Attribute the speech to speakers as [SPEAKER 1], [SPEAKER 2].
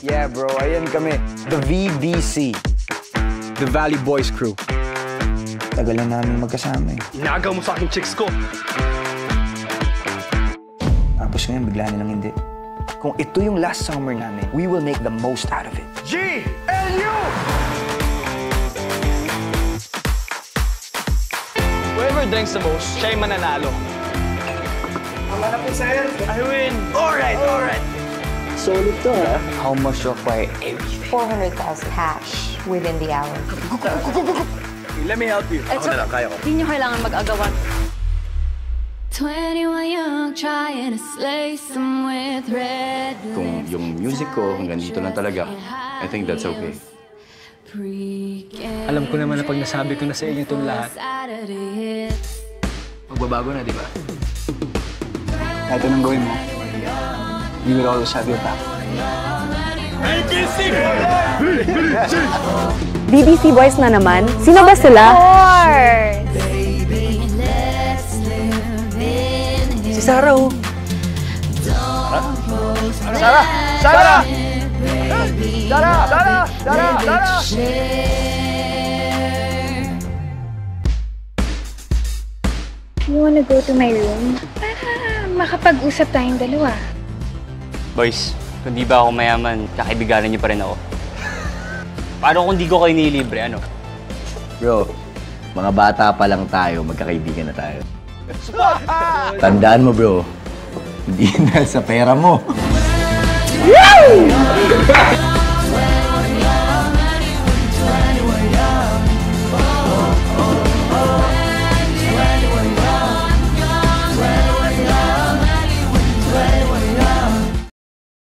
[SPEAKER 1] Yeah, bro. Ayan kami. The VBC. The Valley Boys Crew. Tagal na namin magkasama eh.
[SPEAKER 2] Inagaw mo sa akin chicks ko.
[SPEAKER 1] Tapos ngayon, bigla nilang hindi. Kung ito yung last summer namin, we will make the most out of it.
[SPEAKER 2] GLU! Whoever drinks the most, siya yung mananalo.
[SPEAKER 1] Wala na po, sir.
[SPEAKER 2] I win! Alright, alright!
[SPEAKER 1] Solid to, ha? How much to acquire everything?
[SPEAKER 3] 400,000 cash within the hour.
[SPEAKER 2] Let me help you. Ako na lang, kaya ko.
[SPEAKER 4] Hindi nyo kailangan mag-agawan.
[SPEAKER 5] 21 young, trying to slay some with red.
[SPEAKER 6] Kung yung music ko hanggang dito lang talaga, I think that's okay.
[SPEAKER 2] Alam ko naman na pag nasabi ko na sa inyo itong lahat,
[SPEAKER 6] Magbabago na, di ba?
[SPEAKER 1] Kahit anong gawin mo, we will always have your back.
[SPEAKER 7] BBC Boys na naman? Sino ba sila?
[SPEAKER 1] Si Sarah, oh.
[SPEAKER 2] Sarah! Sarah! Sarah! Sarah! Sarah! Sarah!
[SPEAKER 8] You wanna go to my room? Para makapag-usap tayong dalawa.
[SPEAKER 6] Boys, kung di ba ako mayaman, kakaibiganan niyo pa rin ako. Paano kung di ko kayo nilibre, ano?
[SPEAKER 9] Bro, mga bata pa lang tayo, magkakaibigan na tayo. Tandaan mo, bro, hindi na sa pera mo.